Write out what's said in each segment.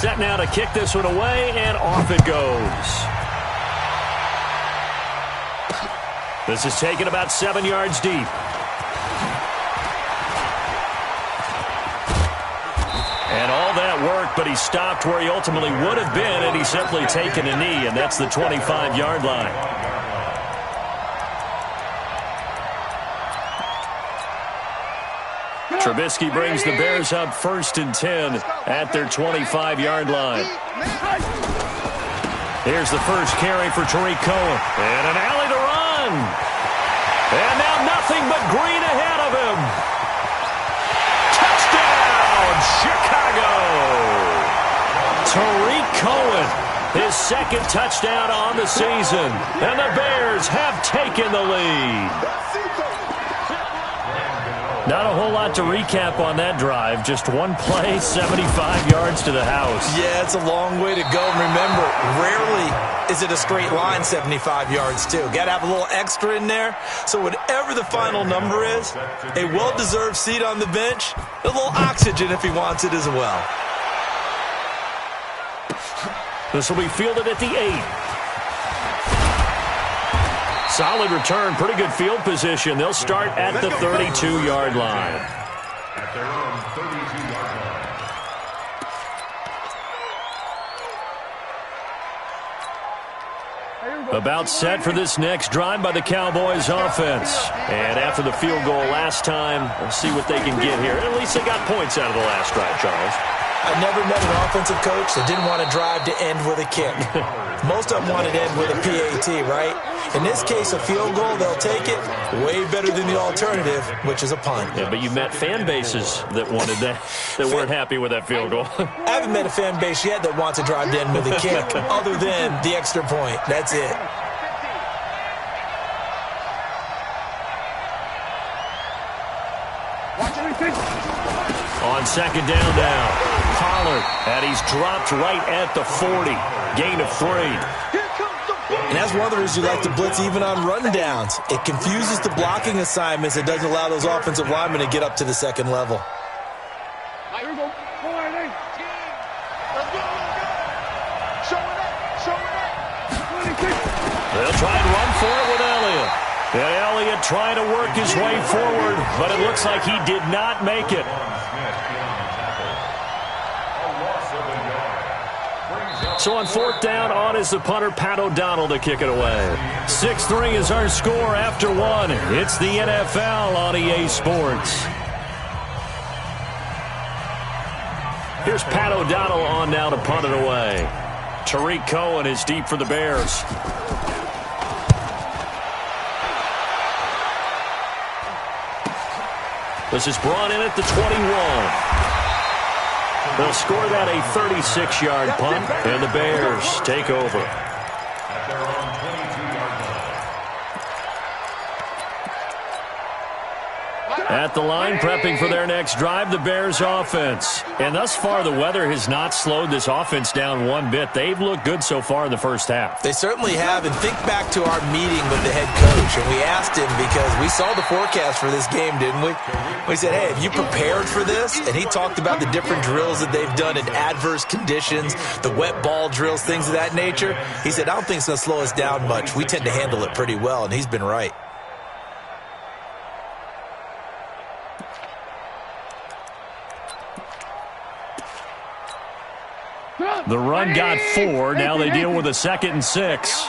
set now to kick this one away, and off it goes. This is taken about 7 yards deep. And all that work, but he stopped where he ultimately would have been, and he's simply taken a knee, and that's the 25-yard line. Trubisky brings the Bears up 1st and 10 at their 25-yard line. Here's the first carry for Tariq Cohen. And an alley to run. And now nothing but green ahead of him. Touchdown, Chicago! Tariq Cohen, his second touchdown on the season. And the Bears have taken the lead. Not a whole lot to recap on that drive. Just one play, 75 yards to the house. Yeah, it's a long way to go. Remember, rarely is it a straight line 75 yards, too. Got to have a little extra in there. So whatever the final number is, a well-deserved seat on the bench, a little oxygen if he wants it as well. This will be fielded at the 8. Solid return, pretty good field position. They'll start at the 32-yard line. At their own 32-yard line. About set for this next drive by the Cowboys offense. And after the field goal last time, we'll see what they can get here. At least they got points out of the last drive, Charles. I never met an offensive coach that didn't want to drive to end with a kick. Most of them want to end with a PAT, right? In this case, a field goal, they'll take it. Way better than the alternative, which is a punt. Yeah, but you met fan bases that wanted that, that weren't happy with that field goal. I haven't met a fan base yet that wants to drive to end with a kick, other than the extra point. That's it. On second down now, Pollard, and he's dropped right at the 40. Gain of 3. And that's one of the reasons you like to blitz even on rundowns. It confuses the blocking assignments. It doesn't allow those offensive linemen to get up to the second level. They'll try and run for it with Elliott. And Elliott trying to work his way forward, but it looks like he did not make it. So on 4th down, on is the punter, Pat O'Donnell, to kick it away. 6-3 is our score after 1. It's the NFL on EA Sports. Here's Pat O'Donnell on now to punt it away. Tariq Cohen is deep for the Bears. This is brought in at the 21. They'll score that a 36-yard punt, and the Bears take over. At their own 22-yard line. At the line, prepping for their next drive, the Bears offense. And thus far, the weather has not slowed this offense down one bit. They've looked good so far in the first half. They certainly have. And think back to our meeting with the head coach. And we asked him, because we saw the forecast for this game, didn't we? We said, hey, have you prepared for this? And he talked about the different drills that they've done in adverse conditions, the wet ball drills, things of that nature. He said, I don't think it's going to slow us down much. We tend to handle it pretty well, and he's been right. The run got 4. Now they deal with a 2nd and 6.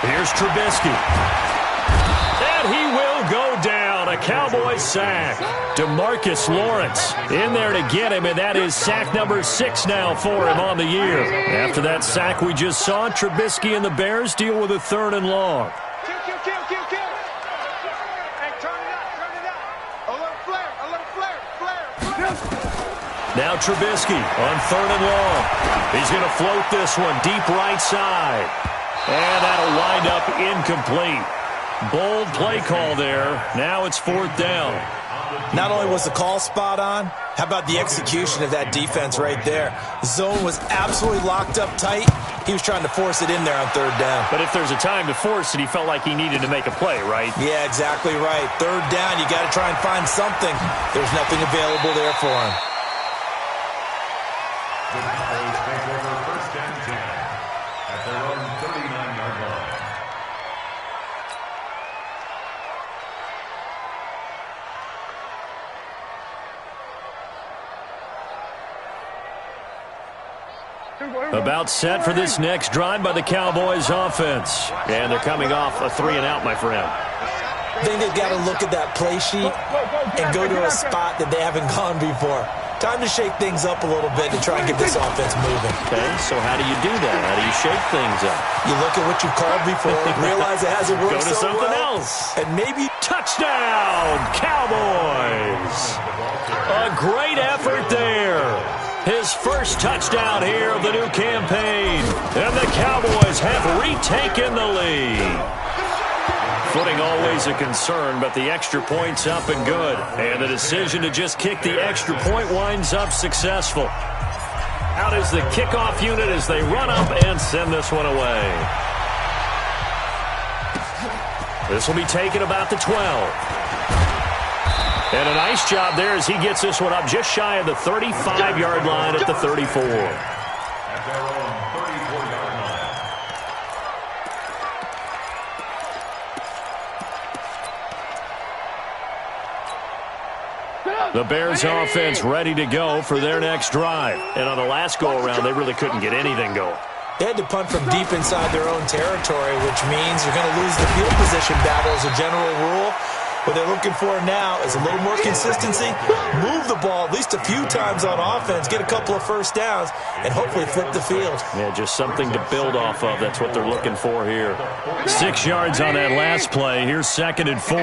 Here's Trubisky. And he will go down. A Cowboy sack. DeMarcus Lawrence in there to get him, and that is sack number 6 now for him on the year. After that sack we just saw, Trubisky and the Bears deal with a 3rd and long. Now Trubisky on 3rd and long. He's going to float this one deep right side. And that'll wind up incomplete. Bold play call there. Now it's 4th down. Not only was the call spot on, how about the execution of that defense right there? Zone was absolutely locked up tight. He was trying to force it in there on 3rd down. But if there's a time to force it, he felt like he needed to make a play, right? Yeah, exactly right. 3rd down, you got to try and find something. There's nothing available there for him. The Cowboys take over 1st and 10 at their own 39-yard line. About set for this next drive by the Cowboys offense. And they're coming off a 3-and-out, my friend. I think they've got to look at that play sheet and go to a spot that they haven't gone before. Time to shake things up a little bit to try and get this offense moving. Okay, so how do you do that? How do you shake things up? You look at what you called before, realize it hasn't worked Go to so something well, else. and maybe Touchdown, Cowboys! A great effort there. His first touchdown here of the new campaign. And the Cowboys have retaken the lead. Footing always a concern, but the extra point's up and good. And the decision to just kick the extra point winds up successful. Out is the kickoff unit as they run up and send this one away. This will be taken about the 12. And a nice job there as he gets this one up just shy of the 35-yard line at the 34. At their own 34-yard line. The Bears offense ready to go for their next drive. And on the last go-around, they really couldn't get anything going. they had to punt from deep inside their own territory, which means you're going to lose the field position battle as a general rule. What they're looking for now is a little more consistency, move the ball at least a few times on offense, get a couple of first downs, and hopefully flip the field. Yeah, just something to build off of. That's what they're looking for here. 6 yards on that last play. Here's 2nd and 4.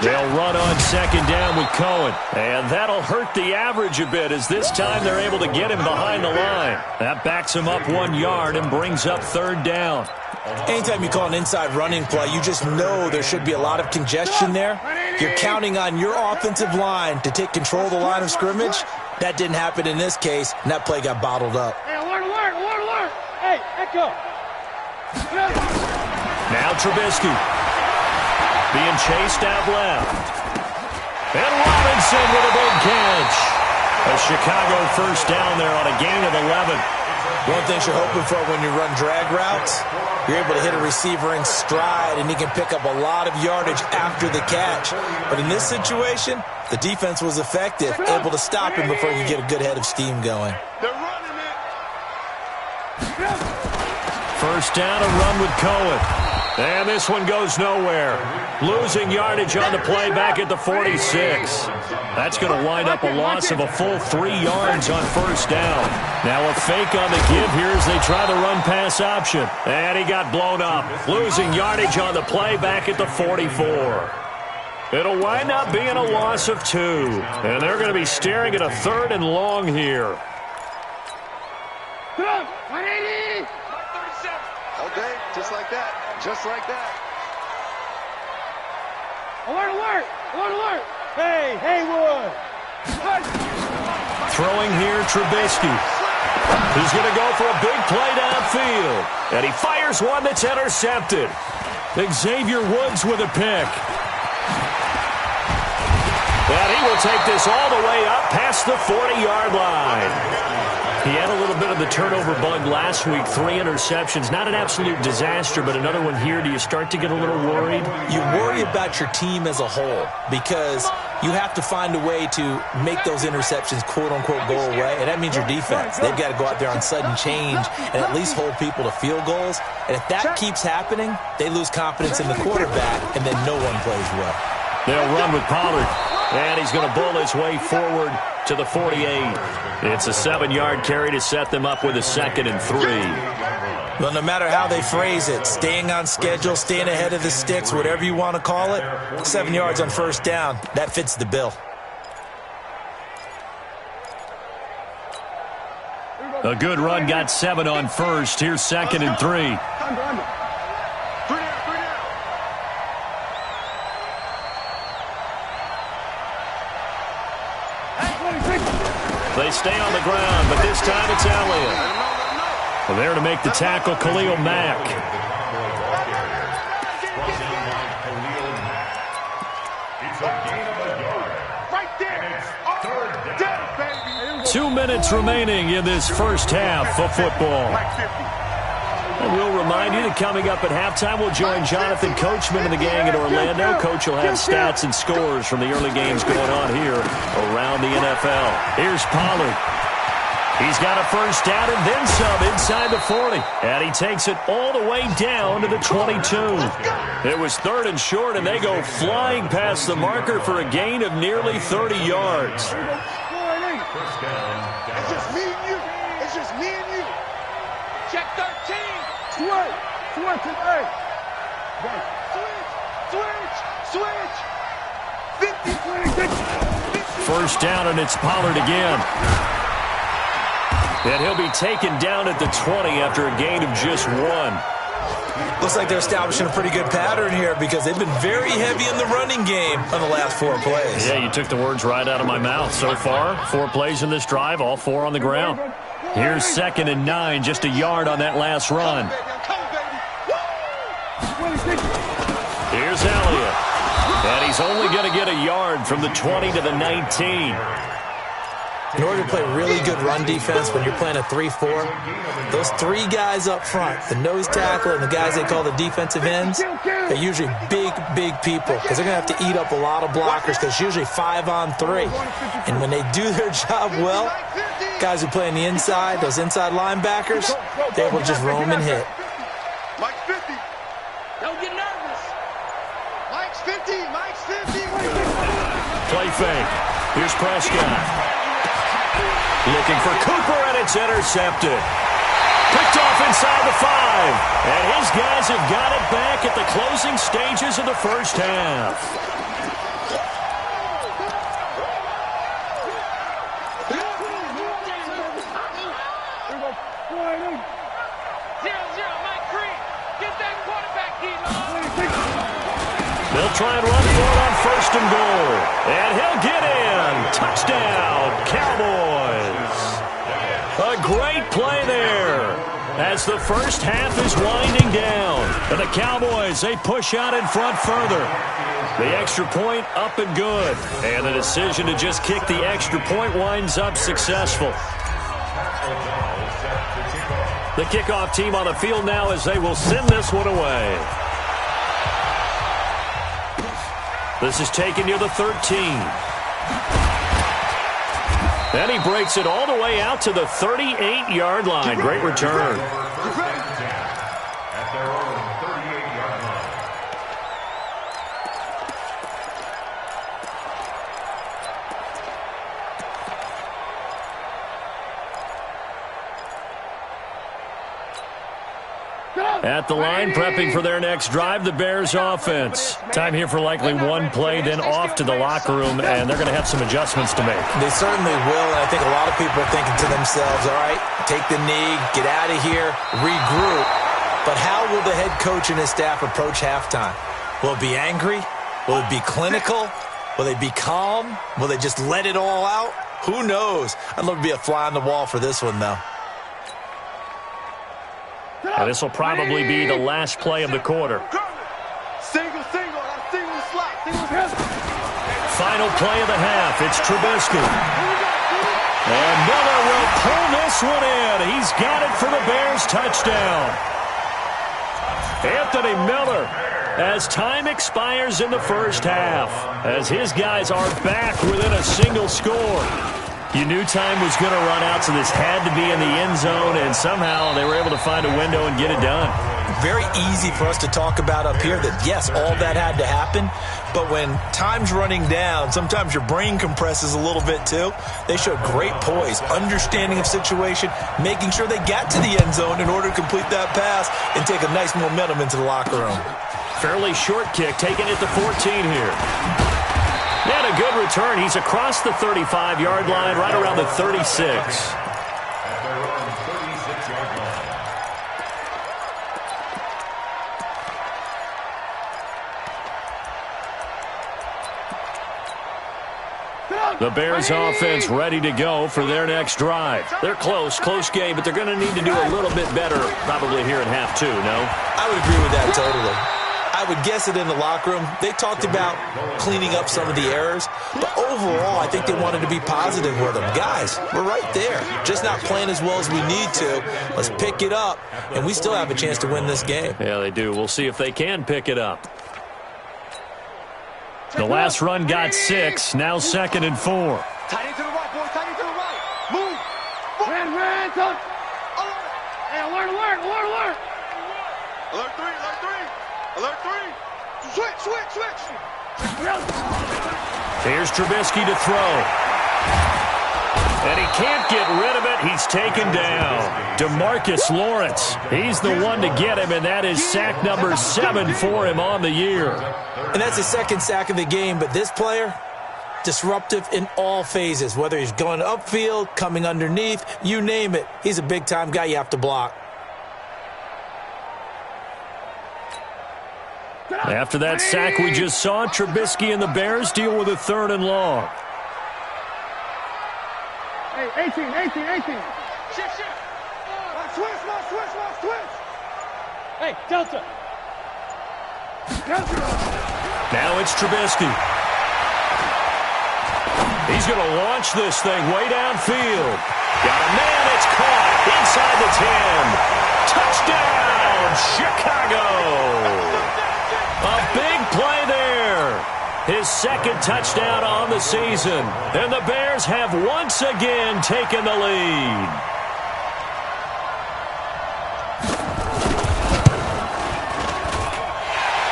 They'll run on 2nd down with Cohen. And that'll hurt the average a bit as this time they're able to get him behind the line. That backs him up 1 yard and brings up 3rd down. Anytime you call an inside running play, you just know there should be a lot of congestion there. You're counting on your offensive line to take control of the line of scrimmage. That didn't happen in this case, and that play got bottled up. Hey, alert. Hey, echo. Now Trubisky being chased out left. And Robinson with a big catch. A Chicago first down there on a gain of 11. One thing you're hoping for when you run drag routes, you're able to hit a receiver in stride, and he can pick up a lot of yardage after the catch. But in this situation, the defense was effective, able to stop him before he could get a good head of steam going. They're running it. First down, a run with Cohen. And this one goes nowhere. Losing yardage on the play back at the 46. That's going to wind up a loss of a full 3 yards on first down. Now a fake on the give here as they try the run-pass option. And he got blown up. Losing yardage on the play back at the 44. It'll wind up being a loss of 2. And they're going to be staring at a 3rd and long here. 180. Okay, just like that. Just like that. Alert. Hey, Haywood. Throwing here, Trubisky. He's going to go for a big play downfield. And he fires one that's intercepted. Xavier Woods with a pick. And he will take this all the way up past the 40-yard line. He had a little bit of the turnover bug last week, 3 interceptions. Not an absolute disaster, but another one here. Do you start to get a little worried? You worry about your team as a whole because you have to find a way to make those interceptions, quote-unquote, go away, and that means your defense. They've got to go out there on sudden change and at least hold people to field goals. And if that keeps happening, they lose confidence in the quarterback, and then no one plays well. They'll run with Pollard, and he's going to bull his way forward to the 48. It's a 7-yard carry to set them up with a 2nd and 3. Well, no matter how they phrase it, staying on schedule, staying ahead of the sticks, whatever you want to call it, 7 yards on first down, that fits the bill. A good run got 7 on first. Here's 2nd and 3. They stay on the ground, but this time it's Elliott. Well, there to make the tackle, Khalil Mack. It's a gain of a yard. 2 minutes remaining in this first half of football. And we'll remind you that coming up at halftime, we'll join Jonathan Coachman and the gang in Orlando. Coach will have stats and scores from the early games going on here around the NFL. Here's Pollard. He's got a first down and then some inside the 40. And he takes it all the way down to the 22. It was 3rd and short, and they go flying past the marker for a gain of nearly 30 yards. It's just me and you. It's just me and you. Check 13. Switch. Switch and hey. Switch. 50. First down, and it's Pollard again. And he'll be taken down at the 20 after a gain of just 1. Looks like they're establishing a pretty good pattern here because they've been very heavy in the running game on the last 4 plays. Yeah, you took the words right out of my mouth. So far, 4 plays in this drive, all 4 on the ground. Here's 2nd and 9, just a yard on that last run. Here's Elliott. And he's only going to get a yard from the 20 to the 19. In order to play really good run defense when you're playing a 3-4, those 3 guys up front, the nose tackle and the guys they call the defensive ends, they're usually big people because they're going to have to eat up a lot of blockers because it's usually 5 on 3. And when they do their job well, guys who play on the inside, those inside linebackers, they're able to just roam and hit. Mike's 50. Don't get nervous. Mike's 50. Mike's 50. Play fake. Here's Prescott. Looking for Cooper, and it's intercepted. Picked off inside the 5. And his guys have got it back at the closing stages of the first half. They'll try and run for it on 1st and goal. And he'll get in. Touchdown, Cowboys. A great play there as the first half is winding down. And the Cowboys, they push out in front further. The extra point up and good. And the decision to just kick the extra point winds up successful. The kickoff team on the field now as they will send this one away. This is taken near the 13. And he breaks it all the way out to the 38-yard line. Great return. At their own 38-yard line. At the line, prepping for their next drive, the Bears offense. Time here for likely 1 play, then off to the locker room, and they're going to have some adjustments to make. They certainly will, and I think a lot of people are thinking to themselves, all right, take the knee, get out of here, regroup. But how will the head coach and his staff approach halftime? Will it be angry? Will it be clinical? Will they be calm? Will they just let it all out? Who knows? I'd love to be a fly on the wall for this one, though. And this will probably be the last play of the quarter. Single slot. Final play of the half. It's Trubisky. And Miller will pull this one in. He's got it for the Bears touchdown. Anthony Miller, as time expires in the first half, as his guys are back within a single score. You knew time was going to run out, so this had to be in the end zone, and somehow they were able to find a window and get it done. Very easy for us to talk about up here that, yes, all that had to happen, but when time's running down, sometimes your brain compresses a little bit too. They showed great poise, understanding of situation, making sure they got to the end zone in order to complete that pass and take a nice momentum into the locker room. Fairly short kick, taking it to 14 here. And a good return. He's across the 35-yard line, right around the 36. At their own 36-yard line. The Bears offense ready to go for their next drive. They're close game, but they're going to need to do a little bit better probably here in half 2, no? I would agree with that totally. I I would guess it in the locker room. They talked about cleaning up some of the errors, but overall, I think they wanted to be positive with them. Guys, we're right there. Just not playing as well as we need to. Let's pick it up, and we still have a chance to win this game. Yeah, they do. We'll see if they can pick it up. The last run got 6. Now 2nd and 4. Tight end to the right, boy. Tight end to the right. Move. Red, touch. Hey, alert. Alert 3, alert 3. Alert 3. Switch. Here's Trubisky to throw. And he can't get rid of it. He's taken down. DeMarcus Lawrence. He's the one to get him, and that is sack number 7 for him on the year. And that's the 2nd sack of the game, but this player, disruptive in all phases, whether he's going upfield, coming underneath, you name it. He's a big-time guy you have to block. After that sack we just saw, Trubisky and the Bears deal with a 3rd and long. Hey, 18. Shift. Switch. Hey, Delta. Now it's Trubisky. He's going to launch this thing way downfield. Got a man, it's caught inside the 10. Touchdown, Chicago. A big play there. His 2nd touchdown on the season. And the Bears have once again taken the lead.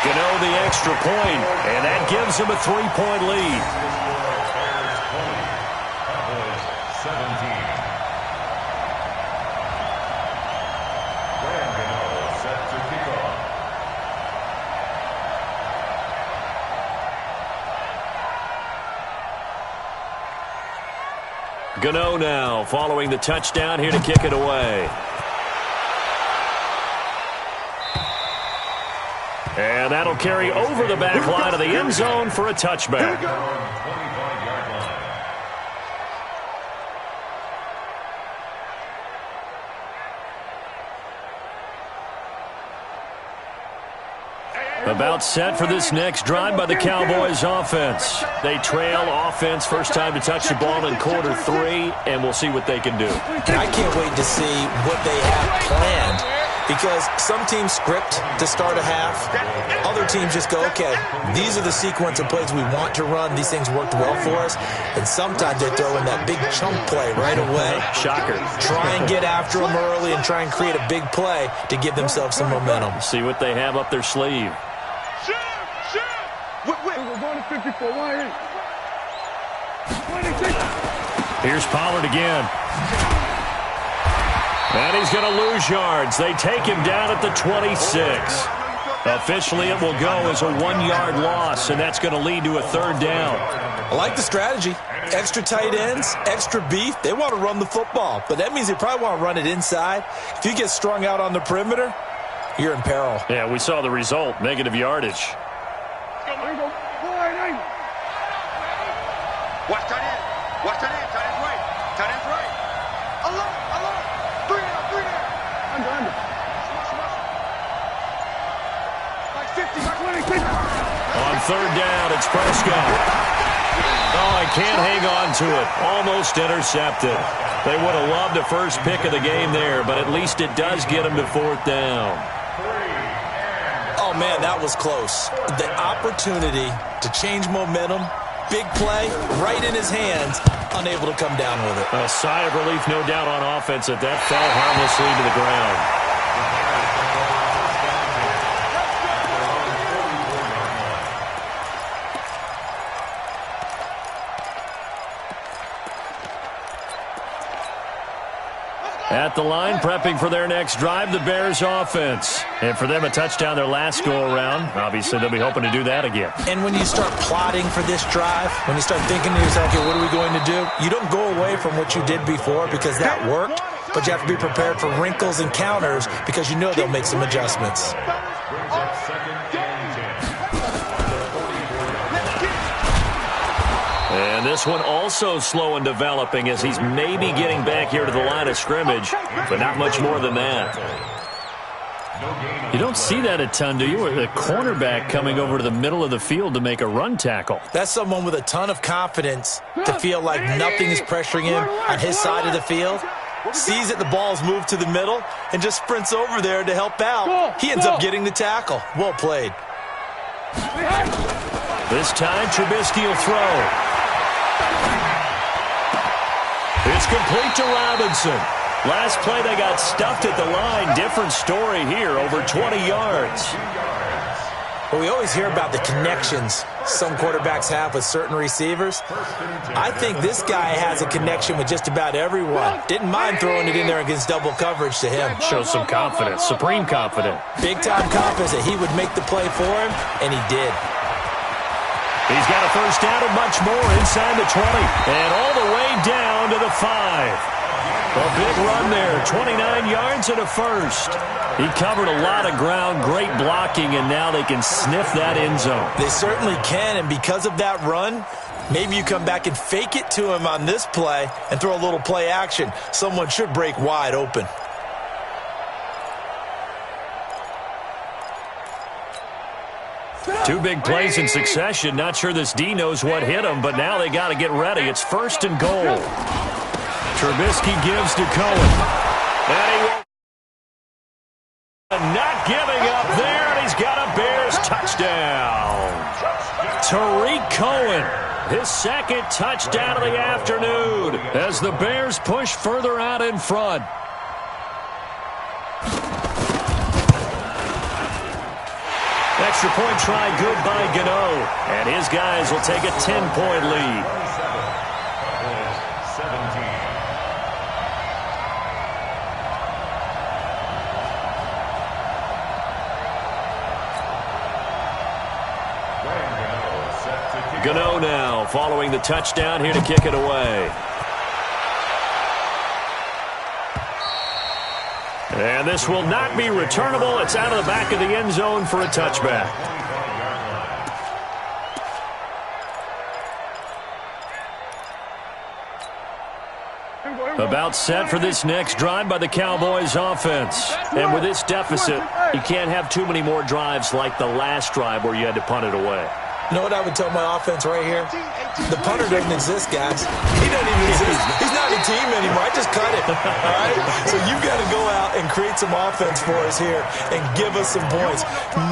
Gano the extra point, and that gives him a 3-point lead. Gano now following the touchdown here to kick it away. And that'll carry over the back line of the end zone for a touchback. About set for this next drive by the Cowboys offense. They trail offense, first time to touch the ball in quarter 3, and we'll see what they can do. I can't wait to see what they have planned, because some teams script to start a half. Other teams just go, okay, these are the sequence of plays we want to run. These things worked well for us. And sometimes they throw in that big chunk play right away. Shocker. Try and get after them early and try and create a big play to give themselves some momentum. See what they have up their sleeve. We're going to 54. 180. 26. Here's Pollard again. And he's going to lose yards. They take him down at the 26. Officially, it will go as a 1-yard loss, and that's going to lead to a 3rd down. I like the strategy. Extra tight ends, extra beef. They want to run the football, but that means they probably want to run it inside. If you get strung out on the perimeter, you're in peril. Yeah, we saw the result, negative yardage. Watch tight end. Tight end's right. Tight end's right. Alert. 3 there. Under. Like 50, like 26. On 3rd down, it's Prescott. Oh, I can't hang on to it. Almost intercepted. They would have loved a first pick of the game there, but at least it does get them to 4th down. Oh, man, that was close. The opportunity to change momentum, big play, right in his hands, unable to come down with it. A sigh of relief, no doubt, on offense that fell harmlessly to the ground. At the line, prepping for their next drive, the Bears offense. And for them, a touchdown their last go-around. Obviously, they'll be hoping to do that again. And when you start plotting for this drive, when you start thinking to yourself, okay, what are we going to do? You don't go away from what you did before because that worked, but you have to be prepared for wrinkles and counters because you know they'll make some adjustments. And this one also slow in developing as he's maybe getting back here to the line of scrimmage, but not much more than that. You don't see that a ton, do you? With a cornerback coming over to the middle of the field to make a run tackle. That's someone with a ton of confidence to feel like nothing is pressuring him on his side of the field. Sees that the ball's moved to the middle and just sprints over there to help out. He ends up getting the tackle. Well played. This time, Trubisky will throw. It's complete to Robinson. Last play, they got stuffed at the line. Different story here, over 20 yards. Well, we always hear about the connections some quarterbacks have with certain receivers. I think this guy has a connection with just about everyone. Didn't mind throwing it in there against double coverage to him. Shows some confidence, supreme confidence. Big-time confidence that he would make the play for him, and he did. He's got a first down and much more inside the 20. And all the way down to the 5. A big run there, 29 yards and a first. He covered a lot of ground, great blocking, and now they can sniff that end zone. They certainly can, and because of that run, maybe you come back and fake it to him on this play and throw a little play action. Someone should break wide open. Two big plays in succession. Not sure this D knows what hit him, but now they got to get ready. It's first and goal. Trubisky gives to Cohen. And he won't. Not giving up there, and he's got a Bears touchdown. Tariq Cohen, his second touchdown of the afternoon as the Bears push further out in front. Extra point try good by Gano, and his guys will take a 10-point lead. Gano now following the touchdown here to kick it away. And this will not be returnable. It's out of the back of the end zone for a touchback. About set for this next drive by the Cowboys offense. And with this deficit, you can't have too many more drives like the last drive where you had to punt it away. You know what I would tell my offense right here? The punter doesn't exist, guys. He doesn't even exist. He's not a team anymore. I just cut it. All right? So you've got to go out and create some offense for us here and give us some points.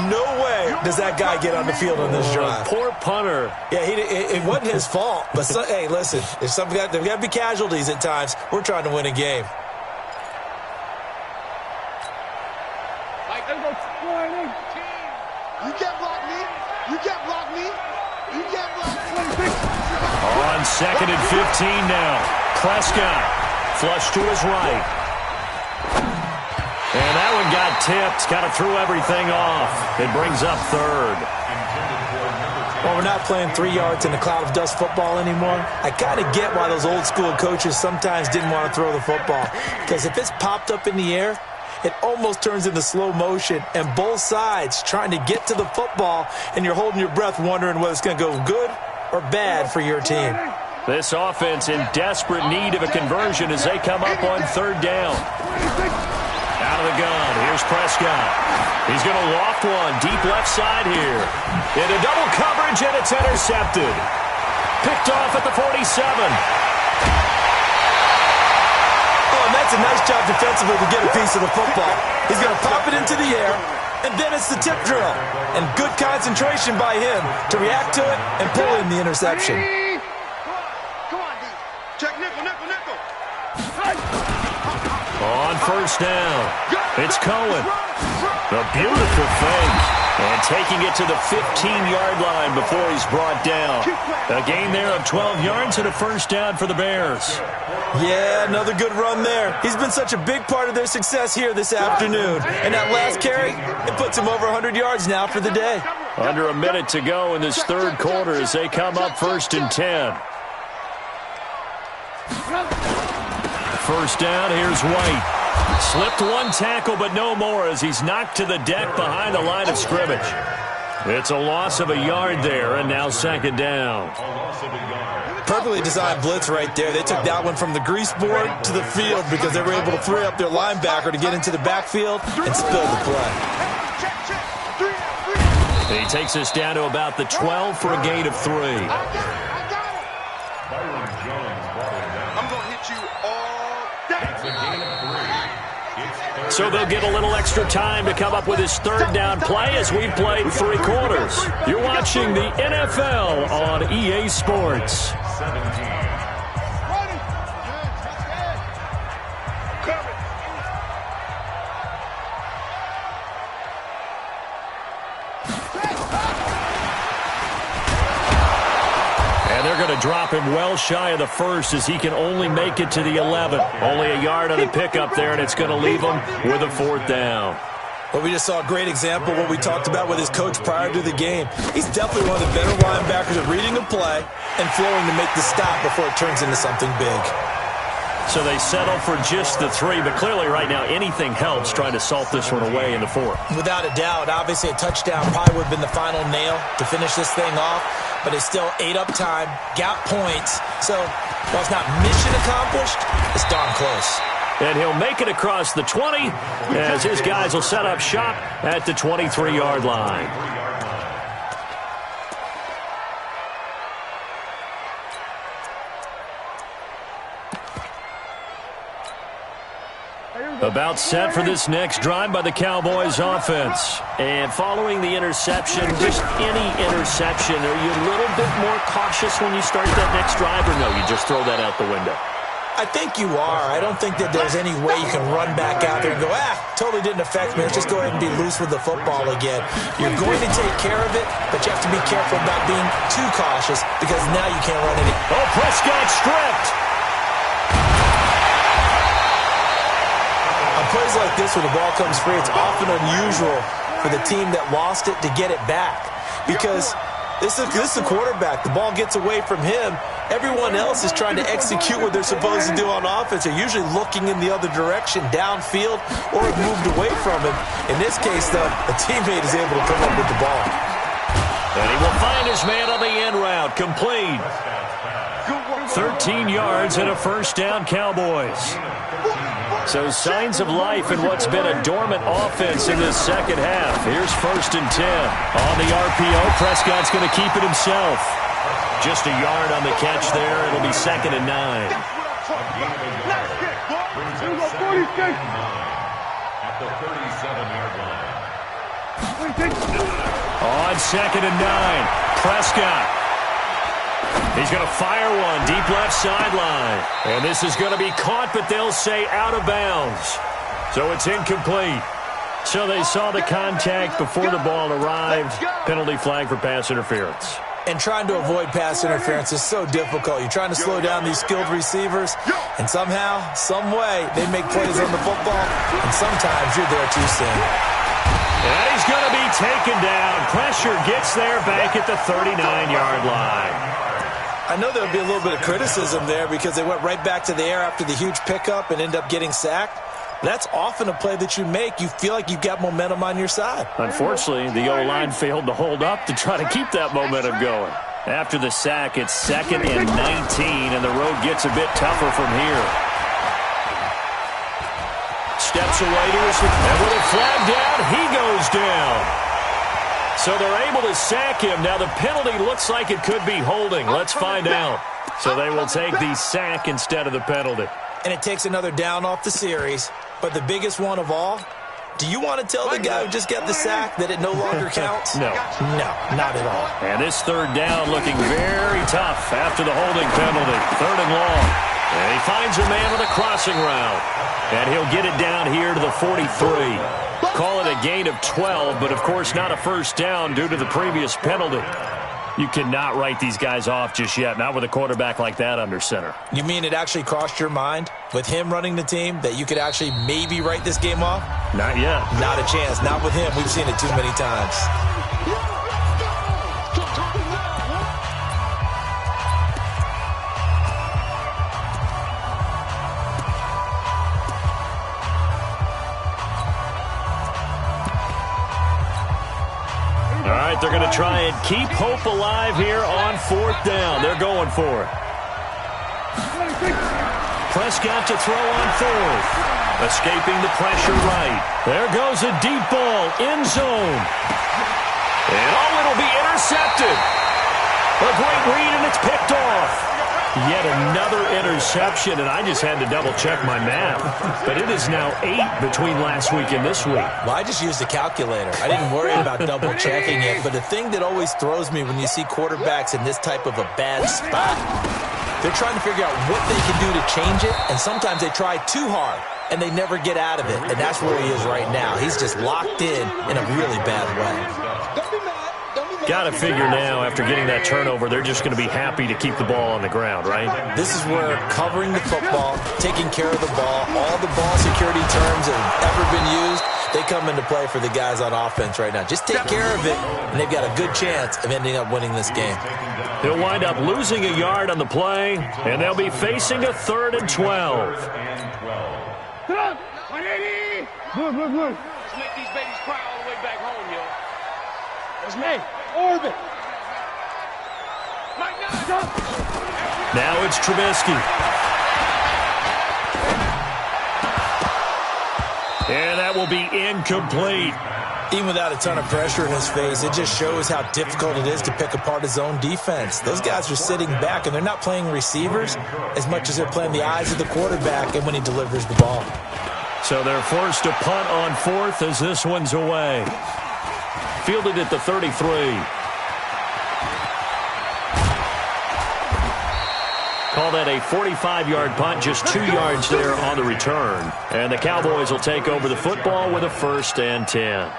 No way does that guy get on the field on this drive. Poor punter. Yeah, it wasn't his fault. But, hey, listen, there's got to be casualties at times. We're trying to win a game. You can't block me. You can't block me. You can't block me. On second and 15 now. Prescott flush to his right. And that one got tipped. Kind of threw everything off. It brings up third. Well, we're not playing 3 yards in a cloud of dust football anymore. I kind of get why those old school coaches sometimes didn't want to throw the football. Because if it's popped up in the air, it almost turns into slow motion, and both sides trying to get to the football, and you're holding your breath wondering whether it's going to go good or bad for your team. This offense in desperate need of a conversion as they come up on third down. Out of the gun, here's Prescott. He's going to loft one deep left side here. Into double coverage, and it's intercepted. Picked off at the 47. That's a nice job defensively to get a piece of the football. He's going to pop it into the air, and then it's the tip drill. And good concentration by him to react to it and pull in the interception. Come on, D. Check nickel, nickel, nickel. On first down, it's Cohen. A beautiful fake. And taking it to the 15-yard line before he's brought down. A gain there of 12 yards and a first down for the Bears. Yeah, another good run there. He's been such a big part of their success here this afternoon. And that last carry, it puts him over 100 yards now for the day. Under a minute to go in this third quarter as they come up first and 10. First down, here's White. Slipped one tackle, but no more as he's knocked to the deck behind the line of scrimmage. It's a loss of a yard there, and now second down. Perfectly designed blitz right there. They took that one from the grease board to the field because they were able to free up their linebacker to get into the backfield and spill the play. He takes us down to about the 12 for a gain of 3. I'm going to hit you all day. So they'll get a little extra time to come up with his third down play as we've played 3 quarters. You're watching the NFL on EA Sports. 17. Going to drop him well shy of the first as he can only make it to the 11. Only a yard on the pickup there, and it's going to leave him with a 4th down. Well, we just saw a great example of what we talked about with his coach prior to the game. He's definitely one of the better linebackers at reading the play and flowing to make the stop before it turns into something big. So they settle for just the 3, but clearly right now anything helps trying to salt this one away in the 4th. Without a doubt, obviously a touchdown probably would have been the final nail to finish this thing off, but they still ate up time, got points. So while it's not mission accomplished, it's darn close. And he'll make it across the 20 as his guys will set up shop at the 23-yard line. About set for this next drive by the Cowboys offense. And following the interception, just any interception, are you a little bit more cautious when you start that next drive, or no, you just throw that out the window? I think you are. I don't think that there's any way you can run back out there and go, totally didn't affect me. Let's just go ahead and be loose with the football again. You're going to take care of it, but you have to be careful about being too cautious because now you can't run any. Oh, Prescott stripped. On plays like this, when the ball comes free, it's often unusual for the team that lost it to get it back because this is a quarterback. The ball gets away from him. Everyone else is trying to execute what they're supposed to do on offense. They're usually looking in the other direction, downfield, or have moved away from him. In this case, though, a teammate is able to come up with the ball. And he will find his man on the end route, complete. 13 yards and a 1st down, Cowboys. So signs of life in what's been a dormant offense in this second half. Here's 1st and 10. On the RPO, Prescott's going to keep it himself. Just a yard on the catch there. It'll be 2nd and 9. At the 37-yard line. On 2nd and 9, Prescott. He's going to fire one deep left sideline. And this is going to be caught, but they'll say out of bounds. So it's incomplete. So they saw the contact before the ball arrived. Penalty flag for pass interference. And trying to avoid pass interference is so difficult. You're trying to slow down these skilled receivers, and somehow, some way, they make plays on the football, and sometimes you're there too soon. And he's going to be taken down. Pressure gets there back at the 39-yard line. I know there'll be a little bit of criticism there because they went right back to the air after the huge pickup and ended up getting sacked. That's often a play that you make. You feel like you've got momentum on your side. Unfortunately, the O-line failed to hold up to try to keep that momentum going. After the sack, it's 2nd and 19, and the road gets a bit tougher from here. Steps away to his, and with a flag down, he goes down. So they're able to sack him. Now the penalty looks like it could be holding. Let's find out. So they will take the sack instead of the penalty. And it takes another down off the series. But the biggest one of all, do you want to tell the guy who just got the sack that it no longer counts? No. No, not at all. And this 3rd down looking very tough after the holding penalty. 3rd and long. And he finds a man on the crossing route. And he'll get it down here to the 43. Call it a gain of 12, but of course not a 1st down due to the previous penalty. You cannot write these guys off just yet, not with a quarterback like that under center. You mean it actually crossed your mind with him running the team that you could actually maybe write this game off? Not yet. Not a chance. Not with him. We've seen it too many times. right, they're going to try and keep hope alive here on 4th down. They're going for it. Prescott to throw on 4th. Escaping the pressure right. There goes a deep ball, end zone. And it'll be intercepted. A great read, and it's picked off. Yet another interception, and I just had to double-check my math. But it is now 8 between last week and this week. Well, I just used a calculator. I didn't worry about double-checking it. But the thing that always throws me when you see quarterbacks in this type of a bad spot, they're trying to figure out what they can do to change it, and sometimes they try too hard, and they never get out of it. And that's where he is right now. He's just locked in a really bad way. Got to figure now, after getting that turnover, they're just going to be happy to keep the ball on the ground, right? This is where covering the football, taking care of the ball, all the ball security terms that have ever been used, they come into play for the guys on offense right now. Just take care of it, and they've got a good chance of ending up winning this game. He'll wind up losing a yard on the play, and they'll be facing a 3rd and 12. 180! Let's make these babies cry all the way back home, yo. That's me. Orbit. Now it's Trubisky. And that will be incomplete. Even without a ton of pressure in his face, it just shows how difficult it is to pick apart his own defense. Those guys are sitting back, and they're not playing receivers as much as they're playing the eyes of the quarterback and when he delivers the ball. So they're forced to punt on 4th as this one's away. Fielded at the 33. Call that a 45-yard punt, just 2 yards there on the return. And the Cowboys will take over the football with a 1st and 10.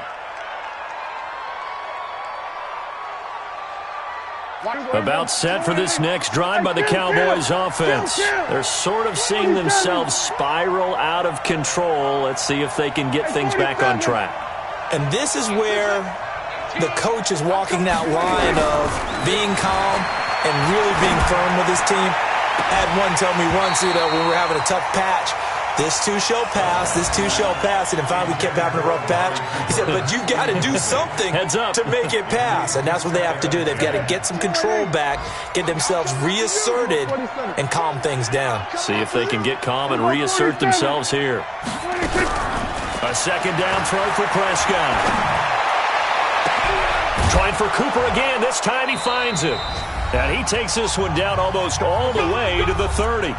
About set for this next drive by the Cowboys offense. They're sort of seeing themselves spiral out of control. Let's see if they can get things back on track. And this is where the coach is walking that line of being calm and really being firm with his team. I had one tell me once, when we were having a tough patch, this too shall pass, this too shall pass, and finally we kept having a rough patch. He said, but you got to do something to make it pass, and that's what they have to do. They've got to get some control back, get themselves reasserted, and calm things down. See if they can get calm and reassert themselves here. A 2nd down throw for Prescott. Trying for Cooper again. This time he finds him. And he takes this one down almost all the way to the 30.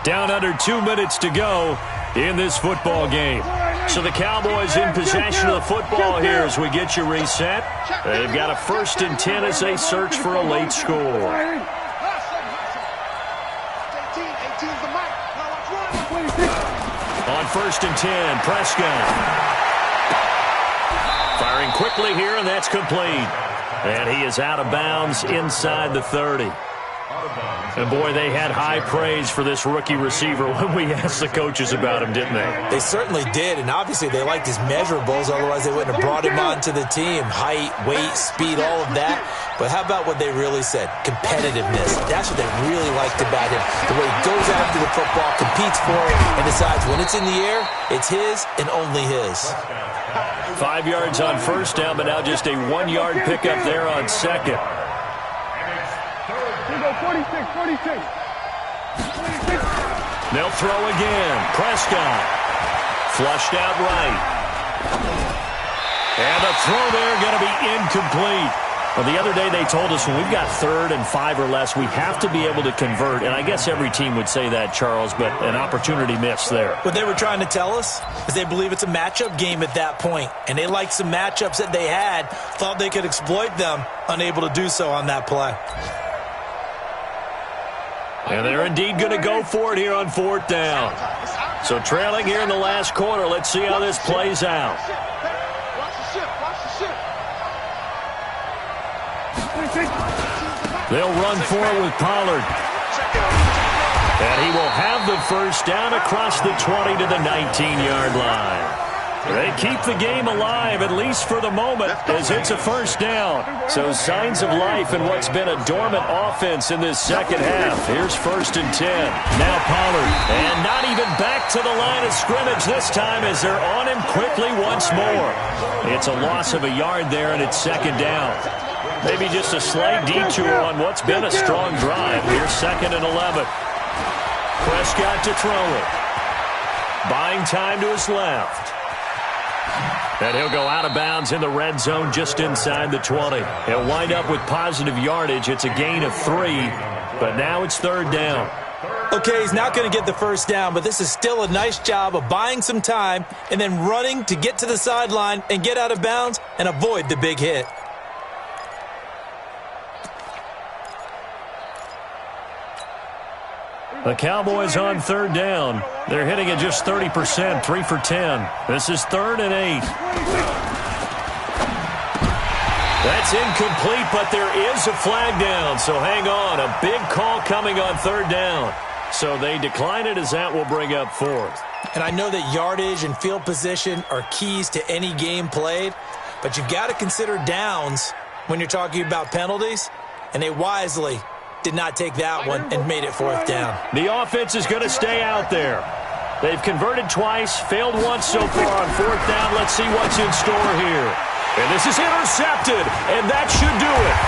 Down under 2 minutes to go in this football game. So the Cowboys in possession of the football here as we get you reset. They've got a 1st and 10 as they search for a late score. On 1st and 10, Prescott. Firing quickly here, and that's complete. And he is out of bounds inside the 30. And, boy, they had high praise for this rookie receiver when we asked the coaches about him, didn't they? They certainly did, and obviously they liked his measurables, otherwise they wouldn't have brought him onto the team. Height, weight, speed, all of that. But how about what they really said? Competitiveness. That's what they really liked about him. The way he goes after the football, competes for it, and decides when it's in the air, it's his and only his. 5 yards on 1st down, but now just a 1-yard pickup there on 2nd. 46. They'll throw again. Prescott. Flushed out right. And the throw there going to be incomplete. Well, the other day they told us when we've got 3rd and 5 or less, we have to be able to convert. And I guess every team would say that, Charles, but an opportunity missed there. What they were trying to tell us is they believe it's a matchup game at that point. And they liked some matchups that they had, thought they could exploit them, unable to do so on that play. And they're indeed going to go for it here on 4th down. So trailing here in the last quarter. Let's see how this plays out. They'll run for it with Pollard. And he will have the 1st down across the 20 to the 19-yard line. They keep the game alive, at least for the moment, as it's a first down. So signs of life in what's been a dormant offense in this second half. Here's 1st and 10. Now Pollard. And not even back to the line of scrimmage this time as they're on him quickly once more. It's a loss of a yard there, and it's 2nd down. Maybe just a slight detour on what's been a strong drive. Here's 2nd and 11. Prescott to throw it. Buying time to his left. And he'll go out of bounds in the red zone just inside the 20. He'll wind up with positive yardage. It's a gain of 3, but now it's 3rd down. Okay, he's not going to get the first down, but this is still a nice job of buying some time and then running to get to the sideline and get out of bounds and avoid the big hit. The Cowboys on 3rd down. They're hitting at just 30%, 3 for 10. This is 3rd and 8. That's incomplete, but there is a flag down, so hang on. A big call coming on 3rd down. So they decline it as that will bring up 4th. And I know that yardage and field position are keys to any game played, but you've got to consider downs when you're talking about penalties, and they wisely did not take that one and made it 4th down. The offense is going to stay out there. They've converted twice, failed once so far on 4th down. Let's see what's in store here. And this is intercepted, and that should do it.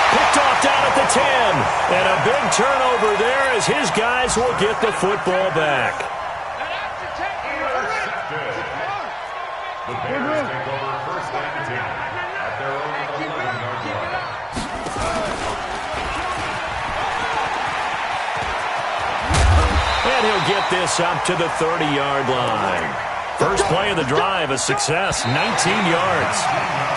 Picked off down at the 10, and a big turnover there as his guys will get the football back. The Bears take over 1st and 10 at their own 11-yard line. And he'll get this up to the 30-yard line. First play of the drive, a success, 19 yards.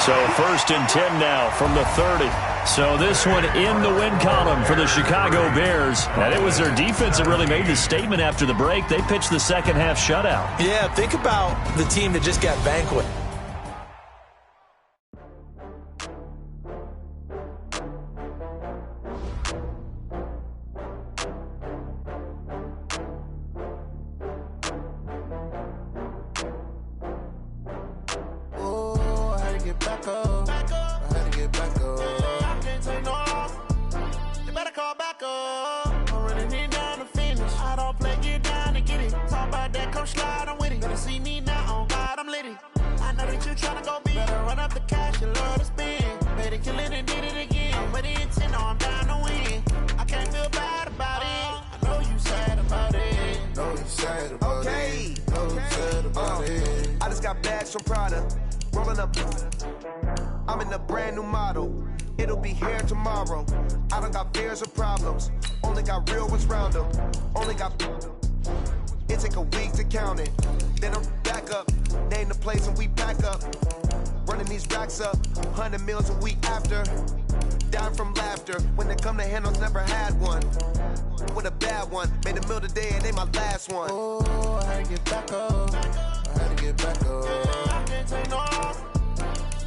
So 1st and 10 now from the 30. So this one in the win column for the Chicago Bears. And it was their defense that really made the statement after the break. They pitched the second half shutout. Yeah, think about the team that just got vanquished. I'm in a brand new model. It'll be here tomorrow. I don't got fears or problems. Only got real ones round them. Only got. It take a week to count it. Then I'm back up. Name the place and we pack up. Running these racks up. 100 meals a week after. Down from laughter. When they come to handles, never had one. With a bad one. Made a meal today and they my last one. Oh, I had to get back up. I had to get back up. I can't take no.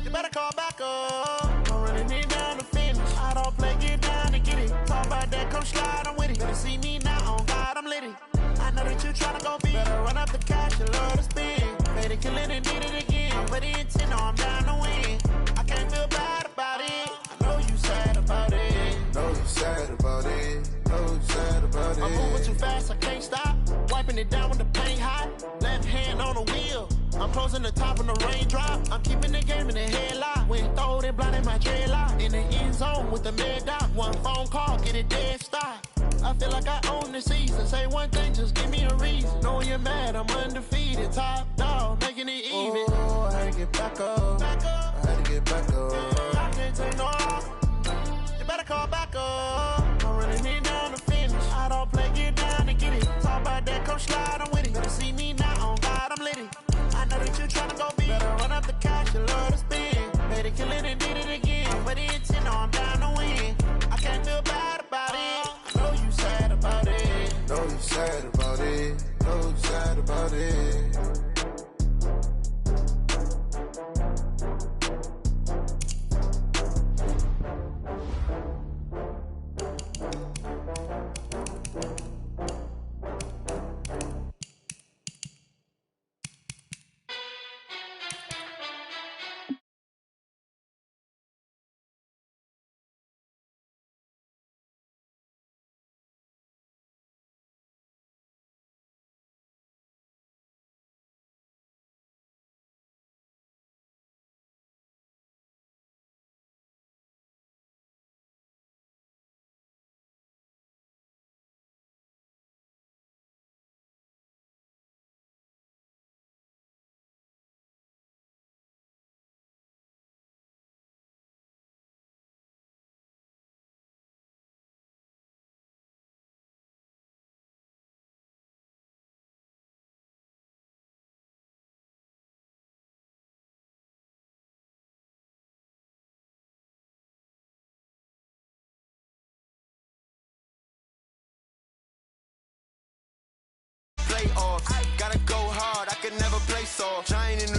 You better call back up. I'm running it down to finish. I don't play, get down to get it. Talk about that, come slide, I'm with it. Better see me now, on God, I'm litty. I know that you tryna go big. Better run up the cash, you love to spend. Made it, kill it, and did it again. With the intent, no, I'm down to win. I can't feel bad about it. I know you sad about it. Know you sad about it. Know you sad about it. I'm moving too fast, I can't stop. Wiping it down when the paint hot. Left hand on the wheel. I'm closing the top when the raindrop. I'm keeping the game in the headlock. When throwed it, blinded my dreadlock. In the end zone with the mad dot. One phone call, get it dead stop. I feel like I own the season. Say one thing, just give me a reason. Know you're mad, I'm undefeated. Top dog, making it even. Oh, I had to get back up. I had to get back up. I can't take no. You better call back up. I'm running it down to finish. I don't play, get down to get it. Talk about that, come slide, I'm with it. Better see me now, on God, I'm litty. I know that you tryna go big. Better run up the cash, you love to spend. Made it, kill it, and did it again. But the intent, no, I'm down to win. I can't feel bad about it. I know you sad about it. Know you sad about it. Know you sad about it. off. Gotta go hard, I can never play soft. Giant in New